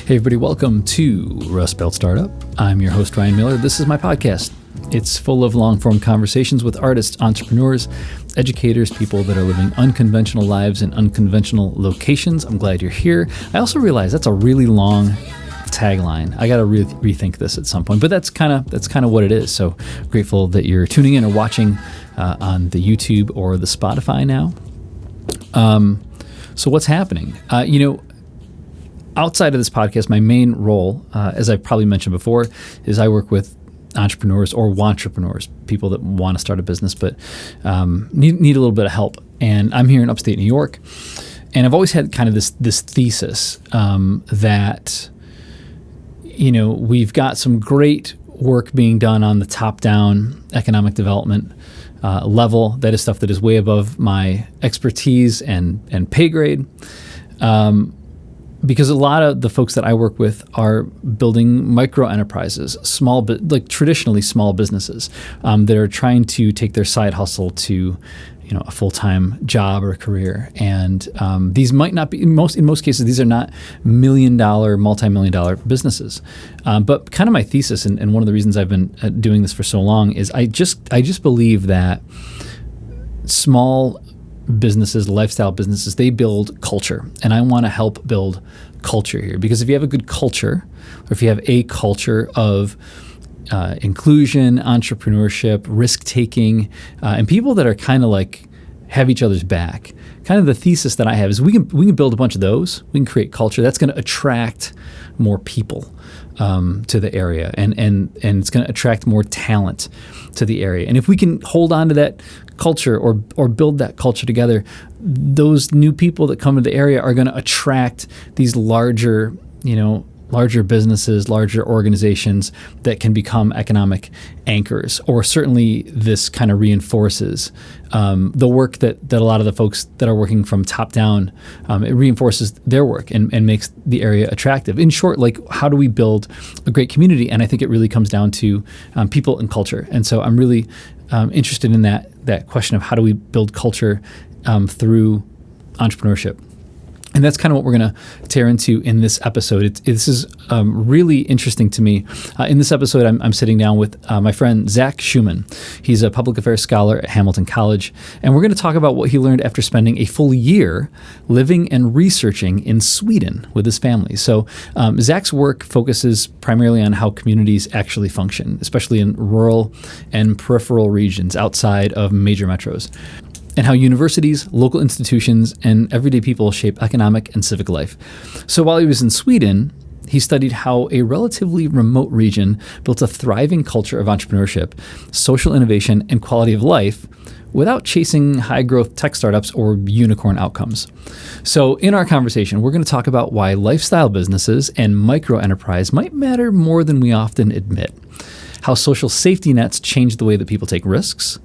Hey everybody, welcome to Rust Belt Startup. I'm your host, Ryan Miller. This is my podcast. It's full of long-form conversations with artists, entrepreneurs, educators, people that are living unconventional lives in unconventional locations. I'm glad you're here. I also realize that's a really long tagline. I got to rethink this at some point, but that's kind of what it is. So grateful that you're tuning in or watching on the YouTube or the Spotify now. So what's happening? Outside of this podcast, my main role, as I've probably mentioned before, is I work with entrepreneurs or wantrepreneurs, people that want to start a business but need a little bit of help. And I'm here in upstate New York, and I've always had kind of this thesis that we've got some great work being done on the top-down economic development level. That is stuff that is way above my expertise and pay grade. Because a lot of the folks that I work with are building micro enterprises, traditionally small businesses that are trying to take their side hustle to, a full-time job or career. And these might not be, in most cases, these are not million-dollar, multi-million-dollar businesses. But kind of my thesis, and one of the reasons I've been doing this for so long, is I just believe that small businesses, lifestyle businesses, they build culture. And I want to help build culture here, because if you have a good culture, or if you have a culture of inclusion, entrepreneurship, risk-taking, and people that are kind of like have each other's back, kind of the thesis that I have is we can build a bunch of those. We can create culture that's going to attract more people to the area, and it's going to attract more talent to the area. And if we can hold on to that culture or build that culture together, those new people that come to the area are going to attract these larger businesses, larger organizations that can become economic anchors. Or certainly this kind of reinforces the work that a lot of the folks that are working from top down, it reinforces their work and makes the area attractive. In short, like, how do we build a great community? And I think it really comes down to people and culture. And so I'm really interested in that question of how do we build culture through entrepreneurship. And that's kind of what we're going to tear into in this episode. This is really interesting to me. In this episode, I'm sitting down with my friend Zack Schuman. He's a public affairs scholar at Hamilton College, and we're going to talk about what he learned after spending a full year living and researching in Sweden with his family. So Zack's work focuses primarily on how communities actually function, especially in rural and peripheral regions outside of major metros, and how universities, local institutions, and everyday people shape economic and civic life. So while he was in Sweden, he studied how a relatively remote region built a thriving culture of entrepreneurship, social innovation, and quality of life without chasing high-growth tech startups or unicorn outcomes. So in our conversation, we're going to talk about why lifestyle businesses and micro-enterprise might matter more than we often admit, how social safety nets change the way that people take risks,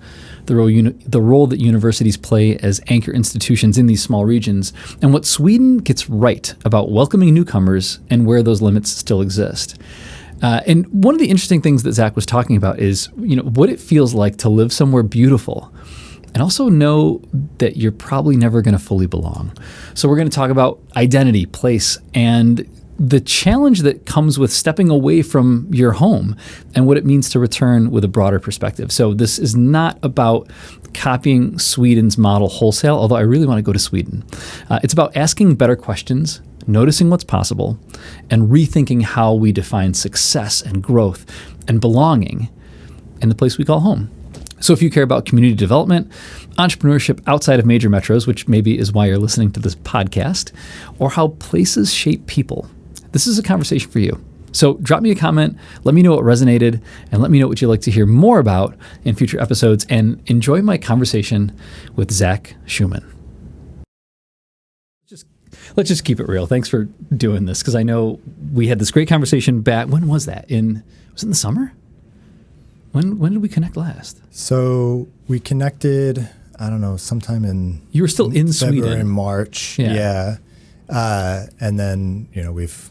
the role that universities play as anchor institutions in these small regions, and what Sweden gets right about welcoming newcomers and where those limits still exist. And one of the interesting things that Zack was talking about is, what it feels like to live somewhere beautiful and also know that you're probably never going to fully belong. So we're going to talk about identity, place, and the challenge that comes with stepping away from your home and what it means to return with a broader perspective. So this is not about copying Sweden's model wholesale, although I really want to go to Sweden. It's about asking better questions, noticing what's possible, and rethinking how we define success and growth and belonging in the place we call home. So if you care about community development, entrepreneurship outside of major metros, which maybe is why you're listening to this podcast, or how places shape people, this is a conversation for you. So drop me a comment, let me know what resonated, and let me know what you'd like to hear more about in future episodes, and enjoy my conversation with Zack Schuman. Let's just keep it real. Thanks for doing this, because I know we had this great conversation back, when was that? Was it in the summer? When did we connect last? So we connected, I don't know, sometime in... You were still in February, Sweden. March, yeah. And then, we've...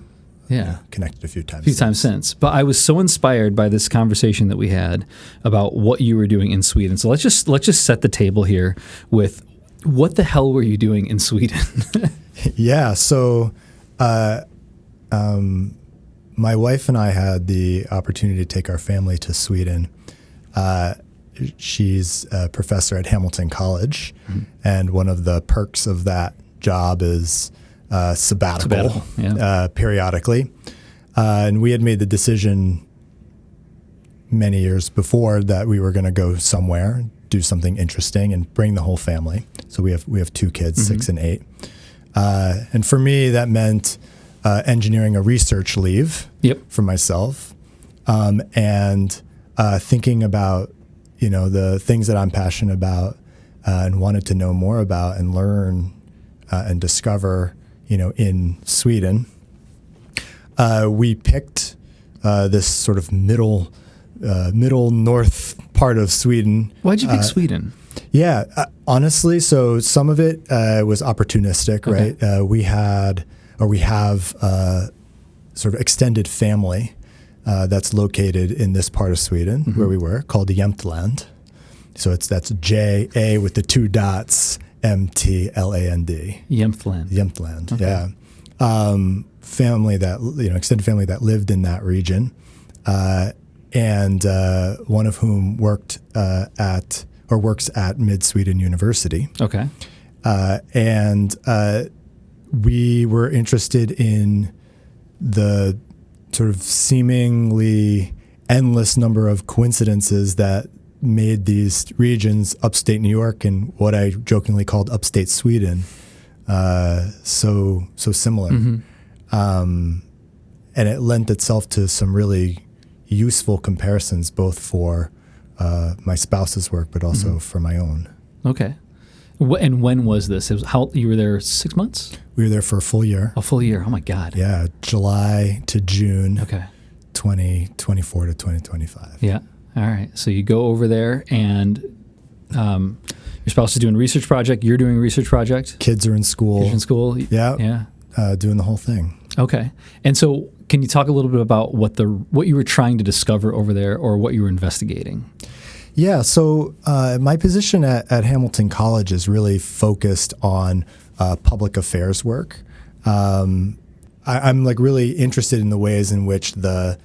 connected a few times since. But I was so inspired by this conversation that we had about what you were doing in Sweden. So let's just set the table here with what the hell were you doing in Sweden? Yeah. So my wife and I had the opportunity to take our family to Sweden. She's a professor at Hamilton College, and one of the perks of that job is sabbatical. Periodically. And we had made the decision many years before that we were going to go somewhere, do something interesting, and bring the whole family. So we have two kids, 6 and 8. And for me, that meant engineering a research leave for myself, and thinking about the things that I'm passionate about and wanted to know more about and learn and discover in Sweden. We picked this sort of middle north part of Sweden. Why'd you pick Sweden? Yeah, honestly, so some of it was opportunistic, right? We have sort of extended family that's located in this part of Sweden where we were, called Jämtland. So that's J-A with the 2 dots, M-T-L-A-N-D. Jämtland. Okay. Yeah. Family that, extended family that lived in that region, and one of whom works at Mid-Sweden University. Okay. And we were interested in the sort of seemingly endless number of coincidences that made these regions, upstate New York and what I jokingly called upstate Sweden, so similar. And it lent itself to some really useful comparisons, both for my spouse's work, but also for my own. Okay. And when was this? It was you were there 6 months? We were there for a full year. A full year. Oh my God. Yeah. July to June. Okay. 2024 to 2025. Yeah. All right. So you go over there, and your spouse is doing a research project. You're doing a research project. Kids are in school. Yeah. Yeah. Doing the whole thing. Okay. And so can you talk a little bit about what you were trying to discover over there, or what you were investigating? Yeah. So my position at Hamilton College is really focused on public affairs work. I'm like really interested in the ways in which the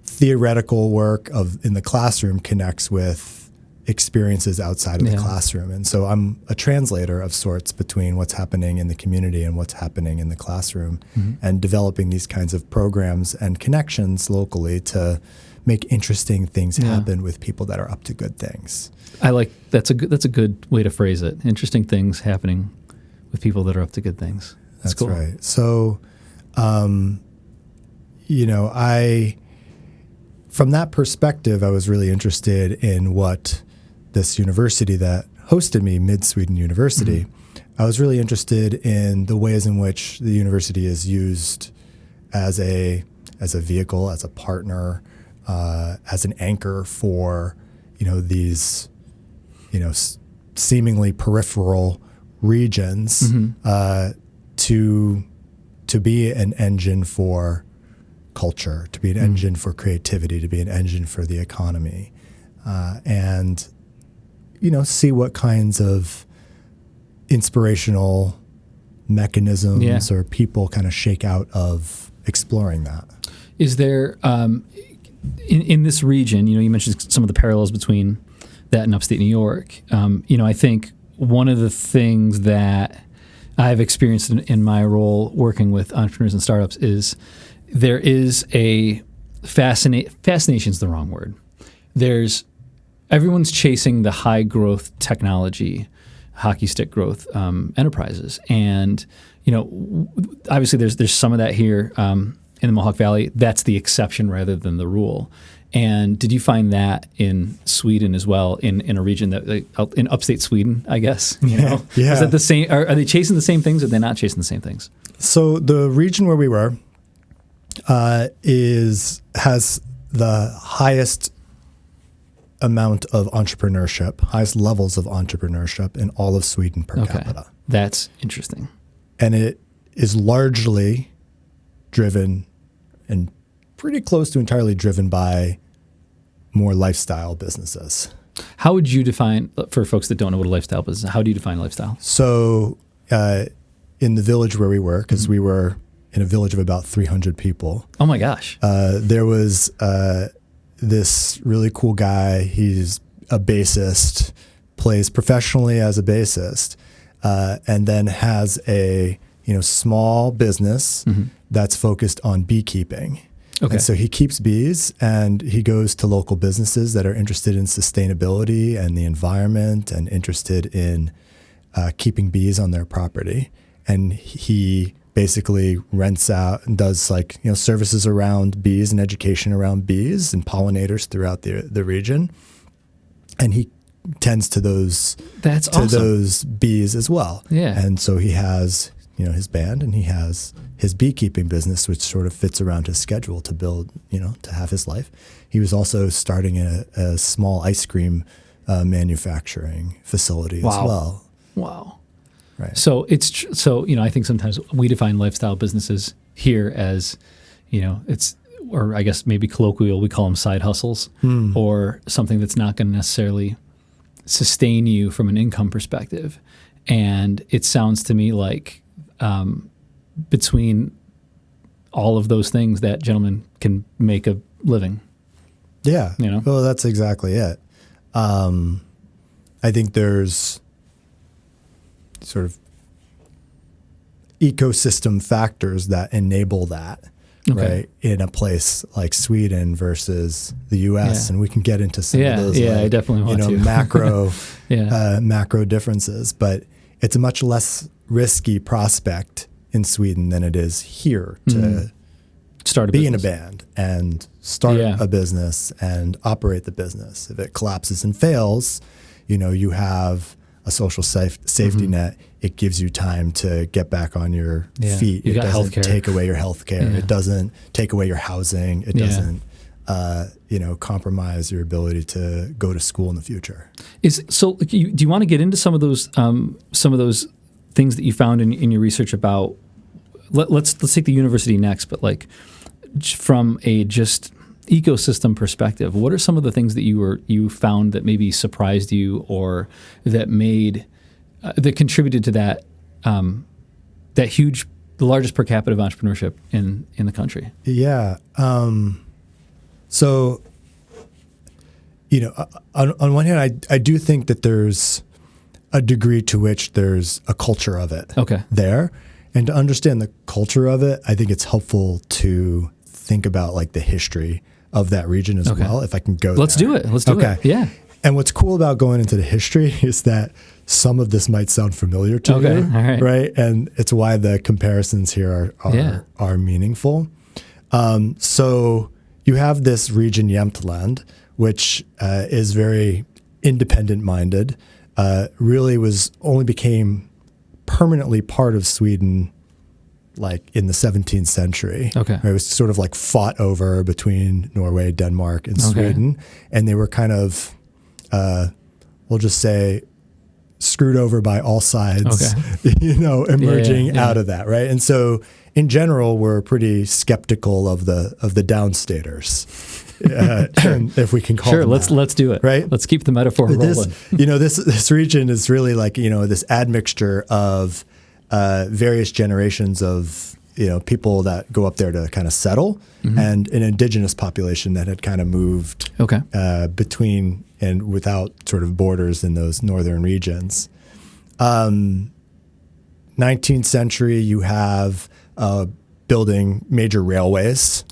theoretical work in the classroom connects with experiences outside of the classroom. And so I'm a translator of sorts between what's happening in the community and what's happening in the classroom, and developing these kinds of programs and connections locally to make interesting things happen with people that are up to good things. I like that's a good way to phrase it. Interesting things happening with people that are up to good things. That's cool. Right. So, from that perspective, I was really interested in what this university that hosted me, Mid-Sweden University, I was really interested in the ways in which the university is used as a vehicle, as a partner, as an anchor for, these, seemingly peripheral regions, to be an engine for culture, to be an engine for creativity, to be an engine for the economy, and see what kinds of inspirational mechanisms or people kind of shake out of exploring that. Is there in this region? You mentioned some of the parallels between that and upstate New York. I think one of the things that I've experienced in my role working with entrepreneurs and startups is there is a fascination is the wrong word. Everyone's chasing the high growth technology, hockey stick growth enterprises, and obviously there's some of that here in the Mohawk Valley. That's the exception rather than the rule. And did you find that in Sweden as well, in a region that in upstate Sweden, I guess? Yeah. Is that the same? Are they chasing the same things, or are they not chasing the same things? So the region where we were has the highest amount of entrepreneurship, highest levels of entrepreneurship in all of Sweden per capita. That's interesting. And it is largely driven and pretty close to entirely driven by more lifestyle businesses. How would you define, for folks that don't know what a lifestyle business is, how do you define lifestyle? So in the village where we were, because we were in a village of about 300 people. Oh my gosh. There was this really cool guy. He's a bassist, plays professionally as a bassist, and then has a small business that's focused on beekeeping. Okay. And so he keeps bees, and he goes to local businesses that are interested in sustainability and the environment and interested in keeping bees on their property. And he basically rents out and does services around bees and education around bees and pollinators throughout the region. And he tends to those those bees as well. Yeah. And so he has his band, and he has his beekeeping business, which sort of fits around his schedule to build, to have his life. He was also starting a small ice cream manufacturing facility as well. Wow. Right. So I think sometimes we define lifestyle businesses here as, or I guess maybe colloquial, we call them side hustles, or something that's not going to necessarily sustain you from an income perspective. And it sounds to me like between all of those things, that gentleman can make a living. Yeah. Well, that's exactly it. I think there's sort of ecosystem factors that enable that, right, in a place like Sweden versus the U.S. And we can get into some of those, I definitely want to. macro differences, but it's a much less risky prospect in Sweden than it is here to start be in a band and start a business and operate the business. If it collapses and fails, you have a social safety net. It gives you time to get back on your feet. You it got doesn't healthcare. take away your health care. It doesn't take away your housing. It doesn't compromise your ability to go to school in the future. Do you want to get into some of those things that you found in your research about? Let's take the university next, but from a just ecosystem perspective, what are some of the things that you found that maybe surprised you, or that made that contributed to that the largest per capita of entrepreneurship in the country? Yeah. So, on one hand, I do think that there's a degree to which there's a culture of it there. And to understand the culture of it, I think it's helpful to think about the history of that region as well, if I can go Let's there. do it. Let's do it. Yeah. And what's cool about going into the history is that some of this might sound familiar to you, all right? And it's why the comparisons here are meaningful. So you have this region, Jämtland, which is very independent-minded, really became permanently part of Sweden in the 17th century. Okay. It was sort of fought over between Norway, Denmark, and Sweden. And they were kind of, we'll just say, screwed over by all sides, emerging out of that, right? And so in general, we're pretty skeptical of the downstaters, if we can call them that. Let's do it. Right? Let's keep the metaphor rolling. This region is really this admixture of various generations of people that go up there to kind of settle, and an indigenous population that had kind of moved between and without sort of borders in those northern regions. 19th century, you have building major railways.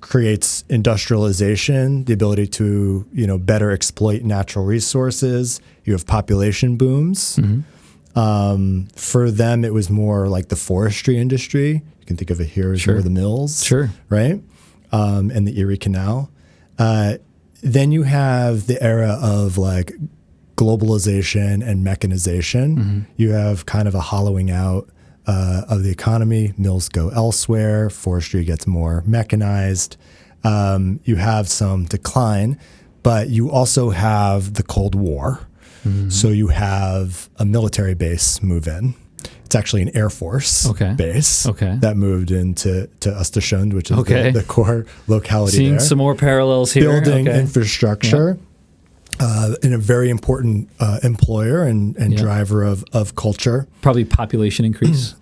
Creates industrialization, the ability to better exploit natural resources. You have population booms. For them, it was more like the forestry industry. You can think of it here as more the mills, right? And the Erie Canal. Then you have the era of globalization and mechanization. You have kind of a hollowing out of the economy. Mills go elsewhere. Forestry gets more mechanized. You have some decline, but you also have the Cold War. So you have a military base move in. It's actually an Air Force base that moved into Östersund, which is the core locality Seeing there. Some more parallels here. Building infrastructure, and a very important employer and driver of culture. Probably population increase.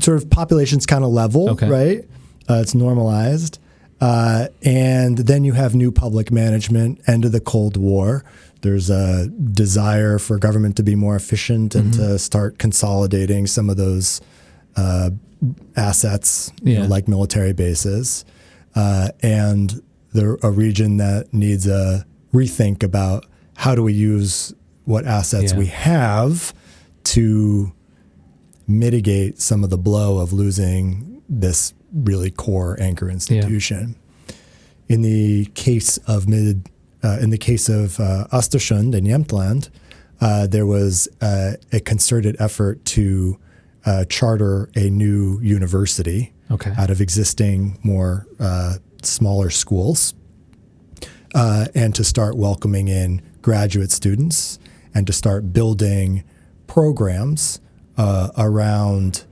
sort of population's kind of level, right? It's normalized. And then you have new public management, end of the Cold War. There's a desire for government to be more efficient and to start consolidating some of those assets, like military bases. And a region that needs a rethink about how do we use what assets we have to mitigate some of the blow of losing this really core anchor institution. In the case of Östersund in Jämtland, there was a concerted effort to charter a new university out of existing more smaller schools, and to start welcoming in graduate students and to start building programs around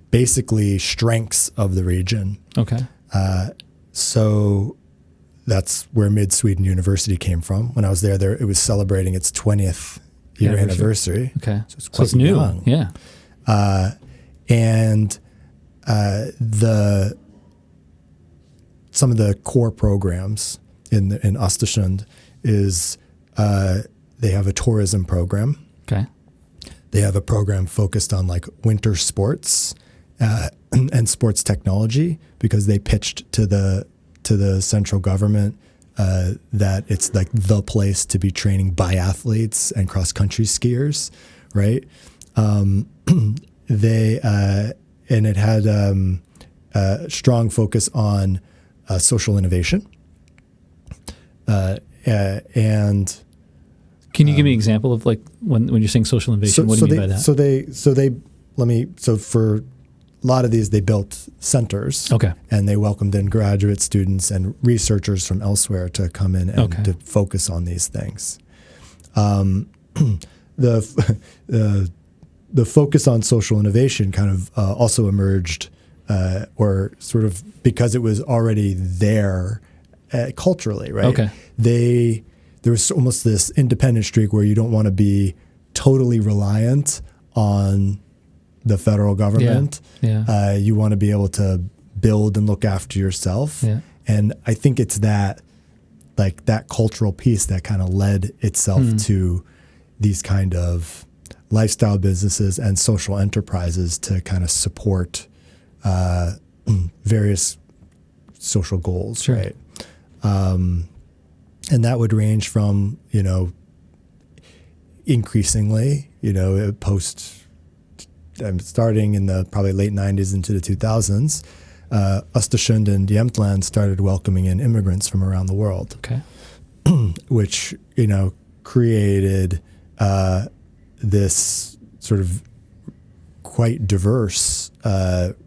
basically strengths of the region. So that's where Mid-Sweden University came from. When I was there, it was celebrating its 20th year anniversary. So it's quite it's new. young. And some of the core programs in Östersund is they have a tourism program. They have a program focused on like winter sports and sports technology, because they pitched to the central government that it's like the place to be training biathletes and cross country skiers, right? And it had a strong focus on social innovation. And can you give me an example of like when you're saying social innovation? What do you mean by that? So for a lot of these, they built centers, and they welcomed in graduate students and researchers from elsewhere to come in and to focus on these things. The focus on social innovation kind of also emerged, or sort of because it was already there culturally, right? There was almost this independent streak where you don't want to be totally reliant on the federal government. You want to be able to build and look after yourself. And I think it's that cultural piece that kind of led itself to these kind of lifestyle businesses and social enterprises to kind of support various social goals, right? And that would range from, increasingly, starting in the probably late 90s into the 2000s, Östersund and Jämtland started welcoming in immigrants from around the world, which, created this sort of quite diverse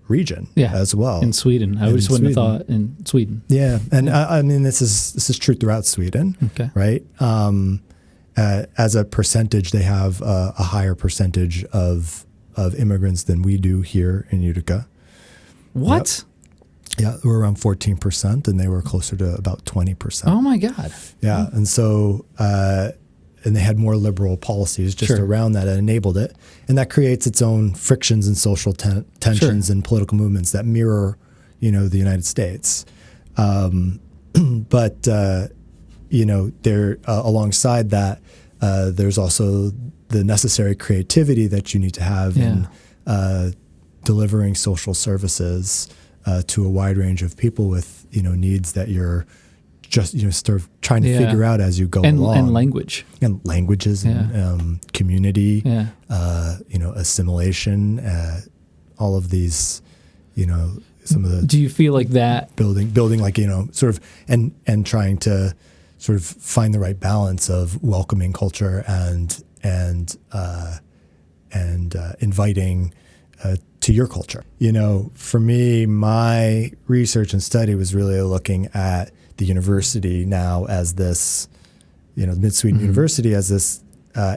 region as well. In Sweden. I just wouldn't have thought in Sweden. And I mean, this is true throughout Sweden, right? As a percentage, they have a higher percentage of immigrants than we do here in Utica. What? Yeah, we're around 14%, and they were closer to about 20%. Oh my God. Yeah, and so and they had more liberal policies just around that enabled it, and that creates its own frictions and social tensions and political movements that mirror, the United States. But there alongside that, there's also the necessary creativity that you need to have in delivering social services to a wide range of people with needs that you're just sort of trying to figure out as you go along. And languages and community, assimilation, all of these, some of the. Do you feel like that building like sort of and trying to sort of find the right balance of welcoming culture and inviting to your culture. For me, my research and study was really looking at the university now as this, Mid-Sweden University as this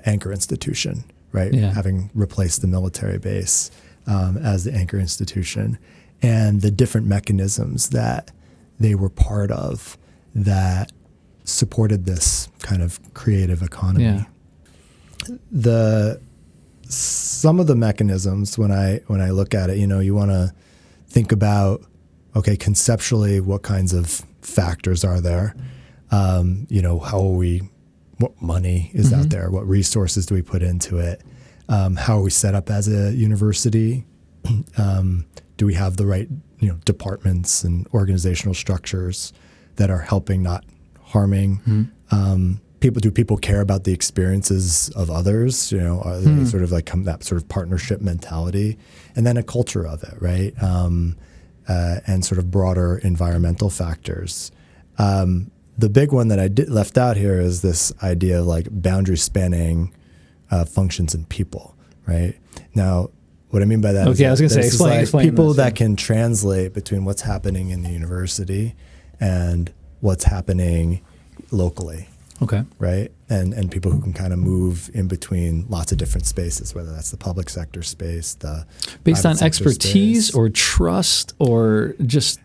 anchor institution, right? Having replaced the military base as the anchor institution, and the different mechanisms that they were part of that supported this kind of creative economy. The some of the mechanisms when I look at it, you want to think about, okay, conceptually, what kinds of factors are there? How are what money is out there? What resources do we put into it? How are we set up as a university? Do we have the right, departments and organizational structures that are helping, not harming? Do people care about the experiences of others? Are they sort of like that sort of partnership mentality, and then a culture of it, right? And sort of broader environmental factors. The big one that I left out here is this idea of like boundary spanning functions and people, right? Now, what I mean by that is I was going to say, explain people this, that can translate between what's happening in the university and what's happening locally. Okay. Right? And people who can kind of move in between lots of different spaces, whether that's the public sector space, the based on private sector expertise space, or trust, or just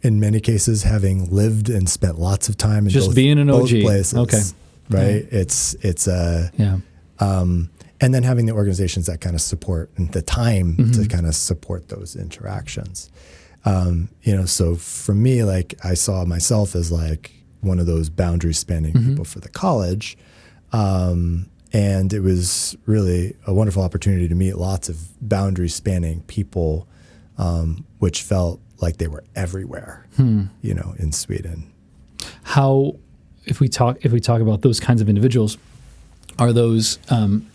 in many cases, having lived and spent lots of time in just being an both OG. places. Okay. Right? Yeah. And then having the organizations that kind of support and the time to kind of support those interactions. So for me, like I saw myself as like one of those boundary spanning people for the college. And it was really a wonderful opportunity to meet lots of boundary spanning people, which felt like they were everywhere, in Sweden. How, if we talk about those kinds of individuals, are those, can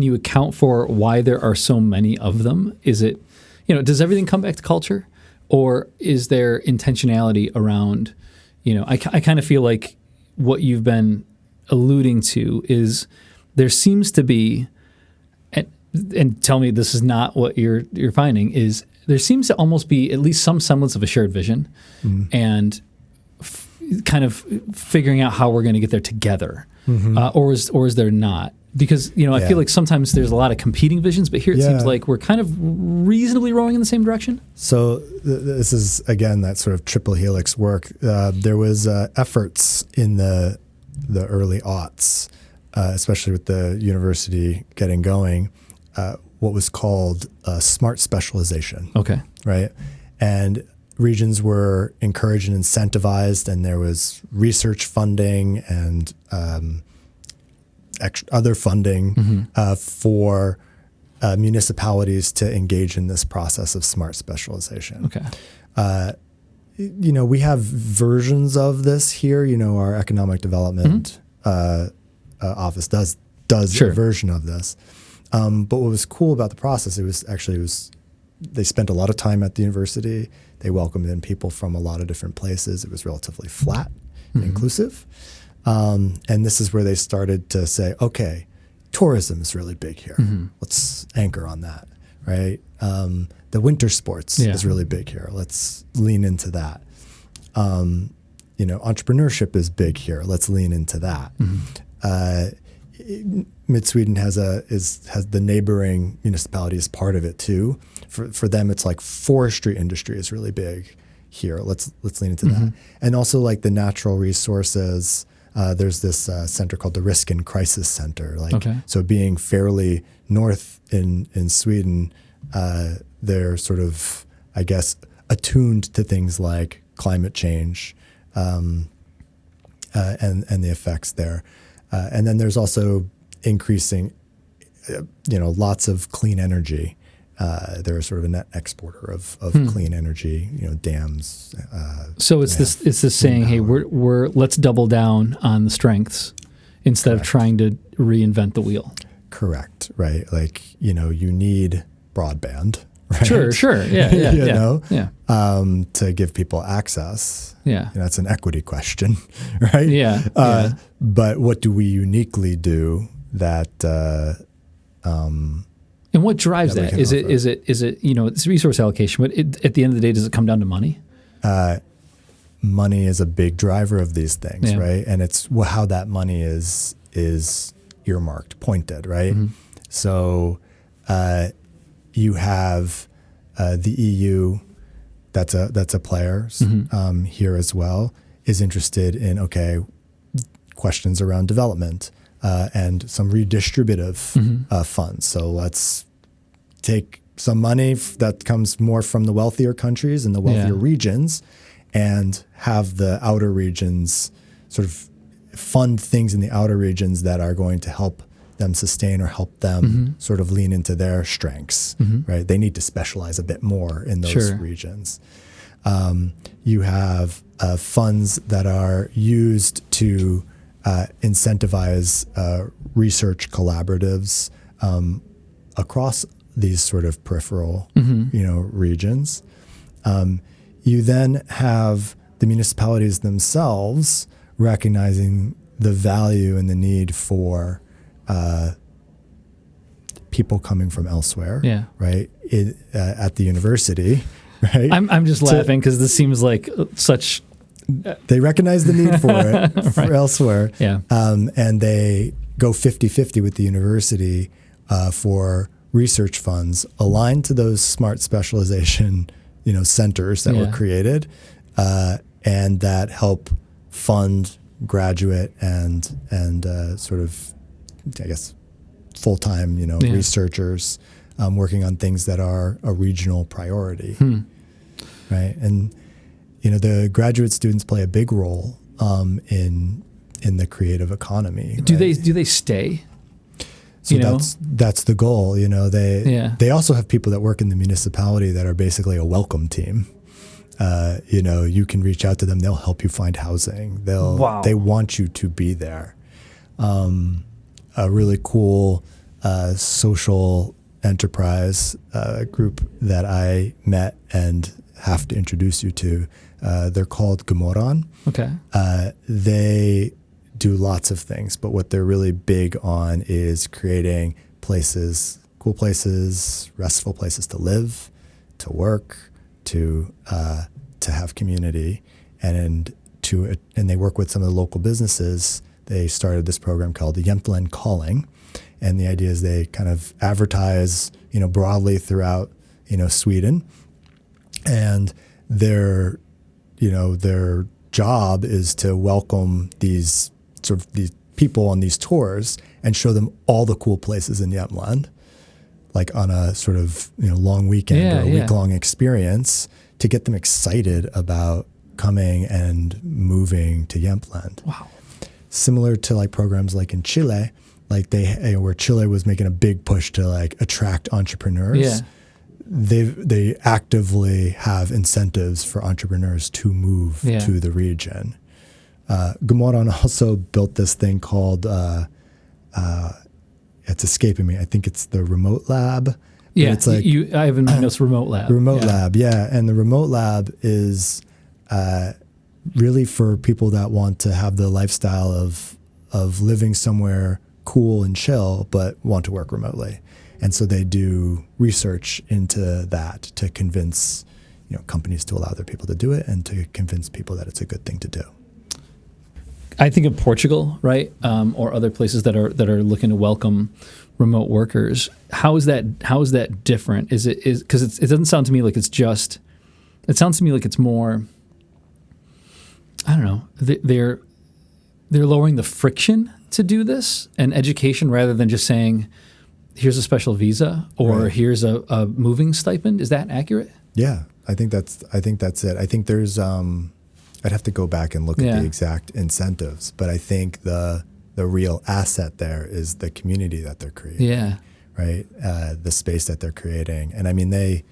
you account for why there are so many of them? Is it, does everything come back to culture, or is there intentionality around, I kind of feel like what you've been alluding to is there seems to be, and tell me this is not what you're finding, is there seems to almost be at least some semblance of a shared vision and kind of figuring out how we're going to get there together. Or is there not? Because, I feel like sometimes there's a lot of competing visions, but here it seems like we're kind of reasonably rowing in the same direction. So this is, again, that sort of triple helix work. There was efforts in the early aughts, especially with the university getting going, what was called smart specialization. Okay. Right? And regions were encouraged and incentivized, and there was research funding and other funding for municipalities to engage in this process of smart specialization. Okay. We have versions of this here. Our economic development office does Sure. a version of this. But what was cool about the process, it was they spent a lot of time at the university. They welcomed in people from a lot of different places. It was relatively flat and inclusive. And this is where they started to say, okay, tourism is really big here. Let's anchor on that, right? The winter sports is really big here. Let's lean into that. Entrepreneurship is big here. Let's lean into that. Mid-Sweden has the neighboring municipality as part of it too. For them, it's like forestry industry is really big here. Let's lean into that. And also like the natural resources. There's this center called the Risk and Crisis Center. So being fairly north in Sweden, they're sort of, I guess, attuned to things like climate change and the effects there. And then there's also increasing, lots of clean energy. They're sort of a net exporter of clean energy, dams. So it's this saying, hey, we're let's double down on the strengths instead of trying to reinvent the wheel. Correct. Right. Like, you need broadband. Right? Sure. Yeah. To give people access. Yeah. That's an equity question, right? Yeah. But what do we uniquely do that? And what drives that? Is it it's resource allocation, but at the end of the day, does it come down to money? Money is a big driver of these things, right? And it's how that money is earmarked, pointed, right? So you have the EU, that's a player here as well, is interested in questions around development, and some redistributive funds. So let's take some money that comes more from the wealthier countries and the wealthier regions and have the outer regions sort of fund things in the outer regions that are going to help them sustain or help them sort of lean into their strengths, right? They need to specialize a bit more in those regions. You have funds that are used to incentivize research collaboratives across these sort of peripheral, regions. You then have the municipalities themselves recognizing the value and the need for people coming from elsewhere, right? At the university, right? I'm just laughing because this seems like such. They recognize the need for it for elsewhere, and they go 50-50 with the university for research funds aligned to those smart specialization, centers that were created, and that help fund graduate and sort of, I guess, full-time, researchers working on things that are a regional priority, right? And the graduate students play a big role in the creative economy. Do they stay? So that's the goal. They also have people that work in the municipality that are basically a welcome team. You can reach out to them; they'll help you find housing. They want you to be there. A really cool social enterprise group that I met and have to introduce you to. They're called Gamoran. Okay. They do lots of things, but what they're really big on is creating places, cool places, restful places to live, to work, to have community, and they work with some of the local businesses. They started this program called the Jämtland Calling, and the idea is they kind of advertise, broadly throughout, Sweden, and their job is to welcome these people on these tours and show them all the cool places in Jämtland, like on a sort of long weekend or a week-long experience, to get them excited about coming and moving to Jämtland. Wow. Similar to like programs like in Chile, like where Chile was making a big push to like attract entrepreneurs. Yeah. They actively have incentives for entrepreneurs to move to the region. Gamoran also built this thing called, it's escaping me, I think it's the Remote Lab. Yeah, it's like, I have in my notes Remote Lab. Lab, and the Remote Lab is really for people that want to have the lifestyle of living somewhere cool and chill, but want to work remotely. And so they do research into that to convince companies to allow their people to do it, and to convince people that it's a good thing to do. I think of Portugal, right, or other places that are looking to welcome remote workers. How is that different? Is because it doesn't sound to me like it's just. It sounds to me like it's more. I don't know. They're lowering the friction to do this and education rather than just saying, here's a special visa or here's a moving stipend. Is that accurate? Yeah, I think that's it. I think there's I'd have to go back and look at the exact incentives, but I think the real asset there is the community that they're creating. Yeah. Right? The space that they're creating. And I mean they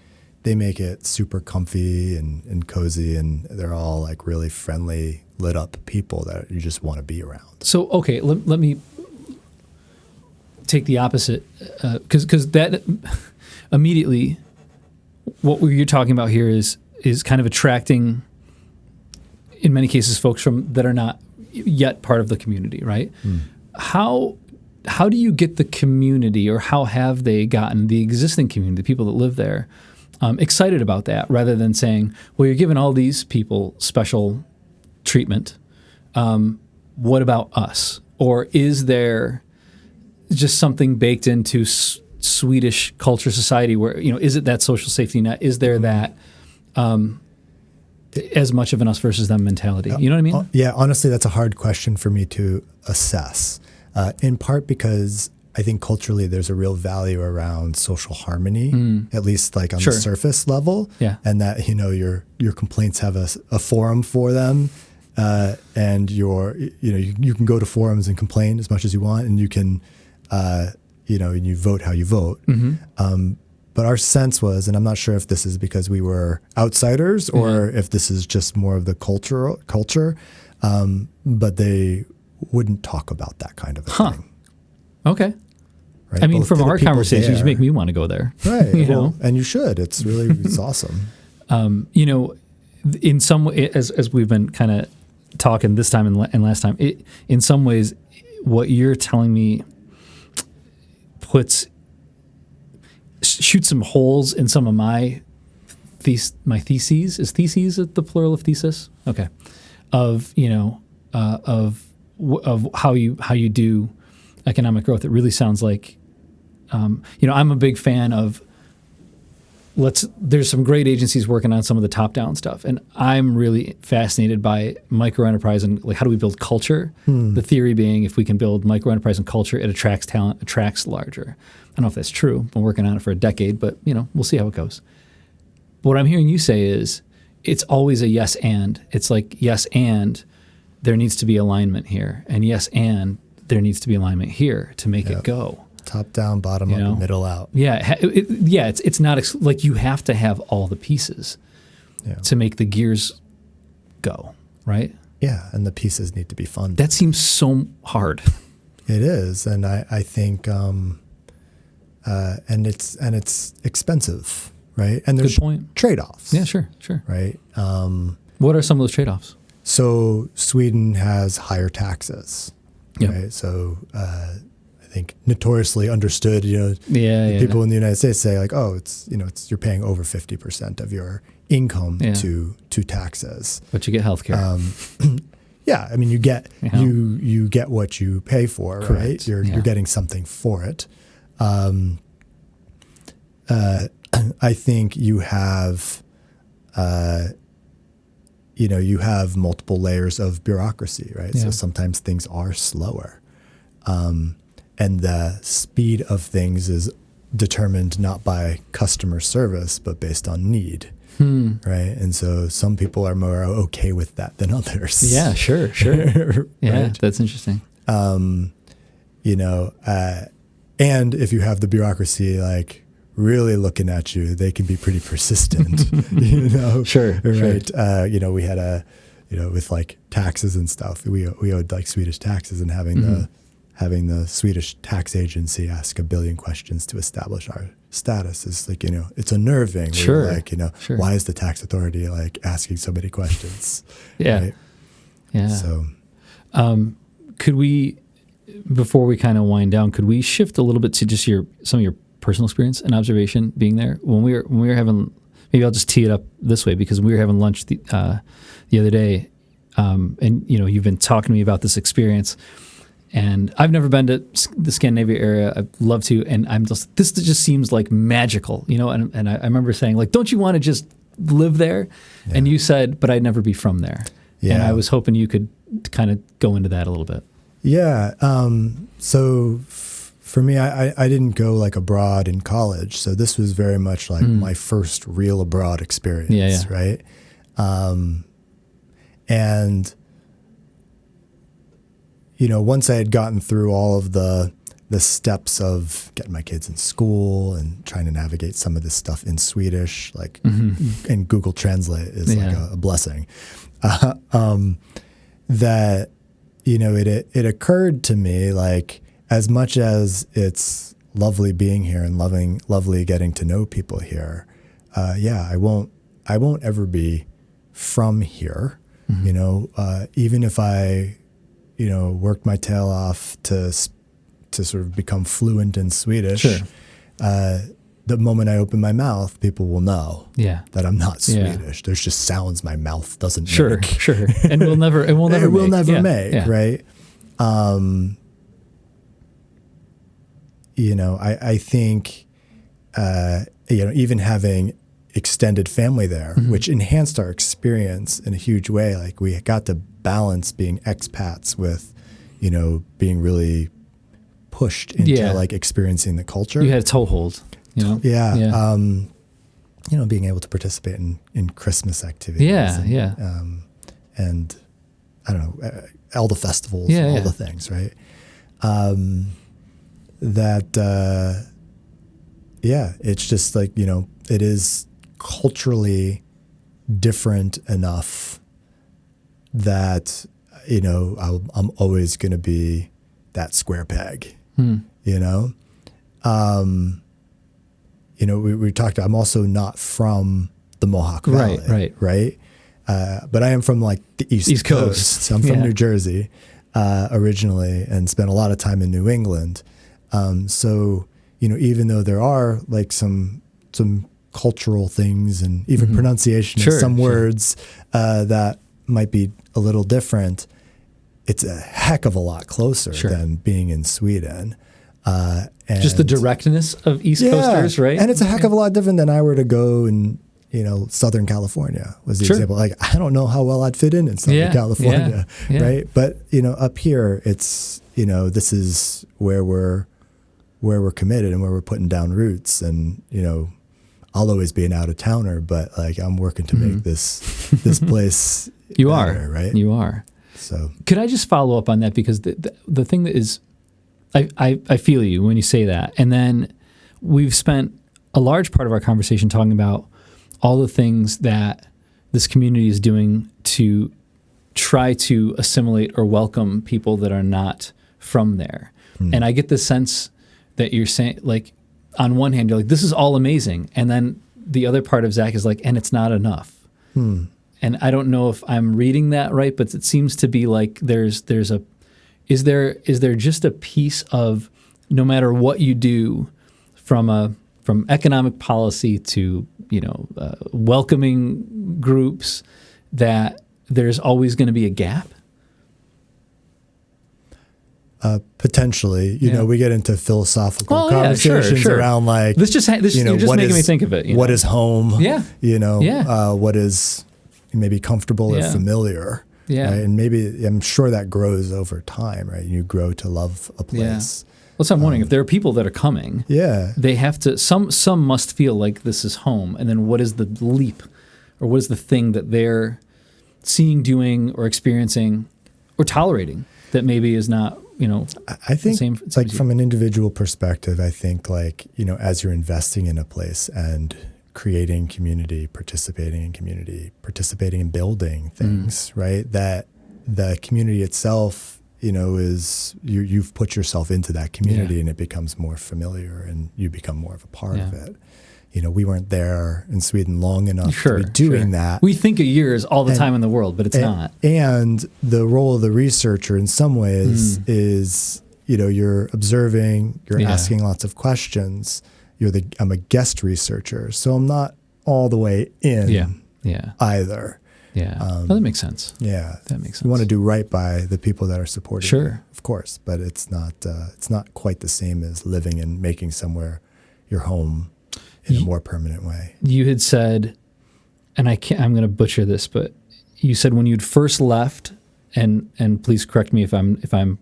make it super comfy and cozy, and they're all like really friendly, lit up people that you just want to be around. So okay, let me take the opposite, because that immediately, what you're talking about here is kind of attracting, in many cases, folks that are not yet part of the community, right? How do you get the community, or how have they gotten the existing community, the people that live there, excited about that, rather than saying, well, you're giving all these people special treatment. What about us? Or is there just something baked into Swedish culture, society, where, is it that social safety net? Is there that as much of an us versus them mentality? You know what I mean? Yeah, honestly, that's a hard question for me to assess. in part because I think culturally there's a real value around social harmony, at least like on the surface level, and that your complaints have a forum for them, and you can go to forums and complain as much as you want, and you can and you vote how you vote. But our sense was, and I'm not sure if this is because we were outsiders or if this is just more of the culture, but they wouldn't talk about that kind of a thing. Okay. Right? I mean, Both from to the our people conversations, there. you make me want to go there. Right. You know? And you should. It's awesome. In some way, as we've been kind of talking this time and last time, in some ways, what you're telling me shoots some holes in some of my theses. Is theses the plural of thesis? Okay. Of how you do economic growth. It really sounds like, I'm a big fan of there's some great agencies working on some of the top-down stuff, and I'm really fascinated by micro-enterprise and like how do we build culture? The theory being if we can build micro-enterprise and culture, it attracts talent, attracts larger. I don't know if that's true. I've been working on it for a decade, but we'll see how it goes. What I'm hearing you say is it's always a yes and. It's like yes and there needs to be alignment here, and yes and there needs to be alignment here to make it go. Top down, bottom up, middle out. Yeah, it's not like you have to have all the pieces to make the gears go, right? Yeah, and the pieces need to be funded. That seems so hard. It is, and I think, and it's expensive, right? And there's good point. Trade-offs. Yeah, sure. Right. What are some of those trade-offs? So Sweden has higher taxes. Yep. Right. So I think notoriously understood, people in the United States say like, oh, it's you're paying over 50% of your income to taxes. But you get healthcare. Yeah, I mean you get you get what you pay for, correct. Right? You're getting something for it. I think you have you have multiple layers of bureaucracy, right? Yeah. So sometimes things are slower. And the speed of things is determined not by customer service, but based on need, right? And so some people are more okay with that than others. Yeah, sure. Yeah, right? That's interesting. And if you have the bureaucracy like really looking at you, they can be pretty persistent. Sure. Right. Sure. We had with like taxes and stuff, we owed like Swedish taxes, and having the Swedish tax agency ask a billion questions to establish our status is like, it's unnerving. Sure. Like, sure. Why is the tax authority like asking so many questions? Yeah. Right? Yeah. So, could we, before we kind of wind down, could we shift a little bit to just some of your personal experience and observation being there when we were having, maybe I'll just tee it up this way, because we were having lunch the other day, and you've been talking to me about this experience, and I've never been to the Scandinavia area. I'd love to, and this just seems like magical, and I remember saying like, don't you want to just live there? Yeah. And you said, but I'd never be from there. Yeah. And I was hoping you could kind of go into that a little bit. Yeah. So for me, I didn't go like abroad in college. So this was very much like my first real abroad experience. Yeah. Right. And, once I had gotten through all of the steps of getting my kids in school and trying to navigate some of this stuff in Swedish, like, and Google Translate is like a blessing, that, it occurred to me, like, as much as it's lovely being here and lovely getting to know people here, I won't ever be from here, even if I, worked my tail off to sort of become fluent in Swedish. Sure. The moment I open my mouth, people will know that I'm not Swedish. Yeah. There's just sounds my mouth doesn't make. Sure. And we'll never make, right? I think, even having extended family there, which enhanced our experience in a huge way. Like we got to balance being expats with, being really pushed into like experiencing the culture. You had a toehold, you know? Yeah. You know, being able to participate in Christmas activities. And I don't know, all the festivals, all the things, right? It's just like, you know, it is culturally different enough that, you know, I'm always going to be that square peg, you know? You know, we talked, I'm also not from the Mohawk Valley, right? But I am from like the East Coast. I'm from New Jersey originally and spent a lot of time in New England. So, you know, even though there are like some cultural things and even pronunciation of some words that might be a little different, it's a heck of a lot closer than being in Sweden. And just the directness of East Coasters, right? And it's a heck of a lot different than I were to go and, you know, Southern California was the example. Like, I don't know how well I'd fit in Southern California, right? But, you know, up here, it's, you know, this is where we're committed and where we're putting down roots. And, you know, I'll always be an out-of-towner, but like I'm working to make this place better, right? You are. So could I just follow up on that? Because the thing that is, I feel you when you say that. And then we've spent a large part of our conversation talking about all the things that this community is doing to try to assimilate or welcome people that are not from there. And I get the sense that you're saying, like, on one hand, you're like, this is all amazing. And then the other part of Zack is like, and it's not enough. And I don't know if I'm reading that right, but it seems to be like is there just a piece of, no matter what you do from economic policy to, you know, welcoming groups, that there's always going to be a gap? Potentially, you know, we get into philosophical conversations around like this. You know, just making me think of it. What is home? You know, what is maybe comfortable or familiar? Right? And maybe I'm sure that grows over time, right? You grow to love a place. Well, so I'm wondering if there are people that are coming. They have to. Some must feel like this is home, and then what is the leap, or what is the thing that they're seeing, doing, or experiencing, or tolerating that maybe is not, you know, I think same like from an individual perspective, I think like, you know, as you're investing in a place and creating community, participating in building things, right? That the community itself, you know, is you've put yourself into that community and it becomes more familiar and you become more of a part of it. You know, we weren't there in Sweden long enough to be doing that. We think a year is all the time in the world, but it's not. And the role of the researcher in some ways is, you know, you're observing, you're asking lots of questions. I'm a guest researcher, so I'm not all the way in either. Well, that makes sense. Yeah. That makes sense. You want to do right by the people that are supporting you, of course, but it's not quite the same as living and making somewhere your home in a more permanent way. You had said, and I'm going to butcher this, but you said when you'd first left, and please correct me if I'm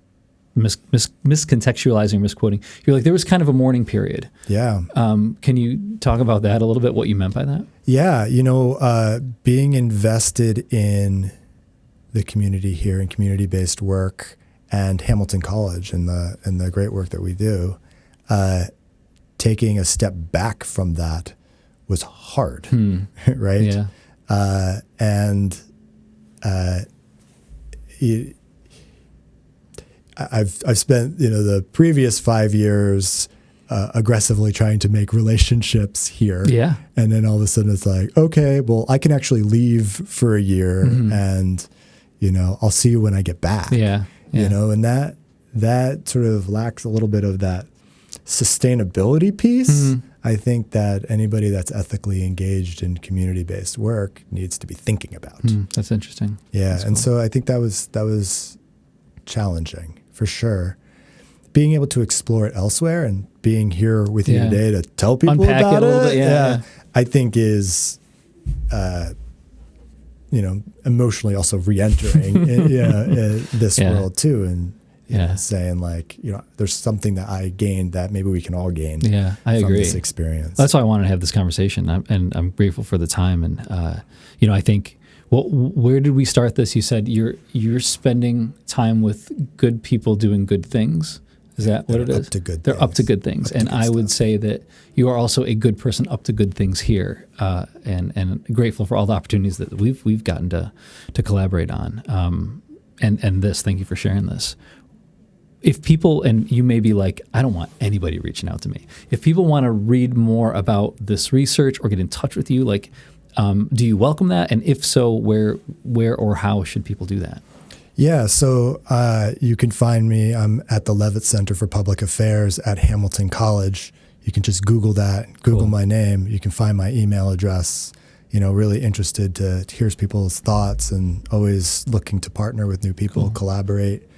miscontextualizing, misquoting. You're like, there was kind of a mourning period. Yeah. Can you talk about that a little bit? What you meant by that? Yeah. You know, being invested in the community here and community-based work and Hamilton College and the great work that we do, taking a step back from that was hard, right? Yeah. I've spent, you know, the previous 5 years aggressively trying to make relationships here. Yeah. And then all of a sudden it's like, okay, well, I can actually leave for a year and, you know, I'll see you when I get back. Yeah. You know, and that sort of lacks a little bit of that sustainability piece. I think that anybody that's ethically engaged in community-based work needs to be thinking about. That's interesting. Yeah. That's and cool. so I think that was challenging for sure. Being able to explore it elsewhere and being here with you today to tell people unpack about it a little bit, I think is, you know, emotionally also re-entering this world too. And saying like, there's something that I gained that maybe we can all gain. Yeah, I agree. From this experience. That's why I wanted to have this conversation, and I'm grateful for the time. And I think, where did we start this? You said you're spending time with good people doing good things. Is that what it is? They're up to good things. And I would say that you are also a good person up to good things here, and grateful for all the opportunities that we've gotten to collaborate on. And this, thank you for sharing this. If people, and you may be like, I don't want anybody reaching out to me. If people want to read more about this research or get in touch with you, like, do you welcome that? And if so, where or how should people do that? Yeah, so you can find me. I'm at the Levitt Center for Public Affairs at Hamilton College. You can just Google that, Google my name. You can find my email address. Really interested to hear people's thoughts, and always looking to partner with new people, collaborate,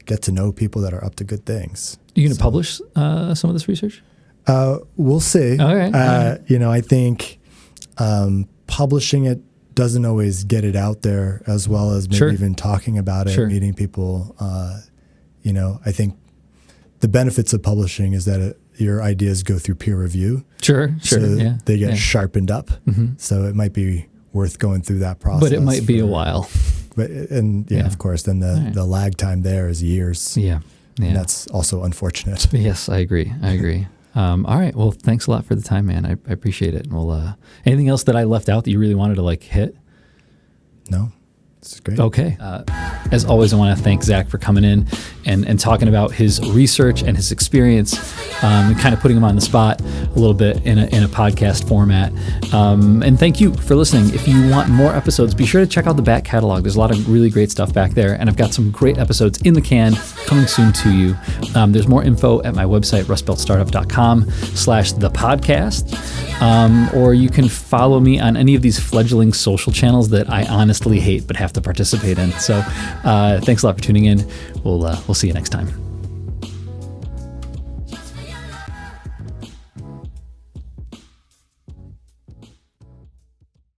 get to know people that are up to good things. Are you going to publish some of this research? We'll see. Okay. I think publishing it doesn't always get it out there, as well as maybe even talking about it, meeting people. I think the benefits of publishing is that your ideas go through peer review. Sure. So they get sharpened up. Mm-hmm. So it might be worth going through that process. But it might be a while. But of course, then the lag time there is years. Yeah. And that's also unfortunate. Yes, I agree. All right. Well, thanks a lot for the time, man. I appreciate it. Well, anything else that I left out that you really wanted to hit? No. This is great. Okay. As always, I want to thank Zack for coming in and talking about his research and his experience, and kind of putting him on the spot a little bit in a podcast format. And thank you for listening. If you want more episodes, be sure to check out the back catalog. There's a lot of really great stuff back there, and I've got some great episodes in the can coming soon to you. There's more info at my website, rustbeltstartup.com/thepodcast. Or you can follow me on any of these fledgling social channels that I honestly hate but have to participate in. So thanks a lot for tuning in. We'll see you next time.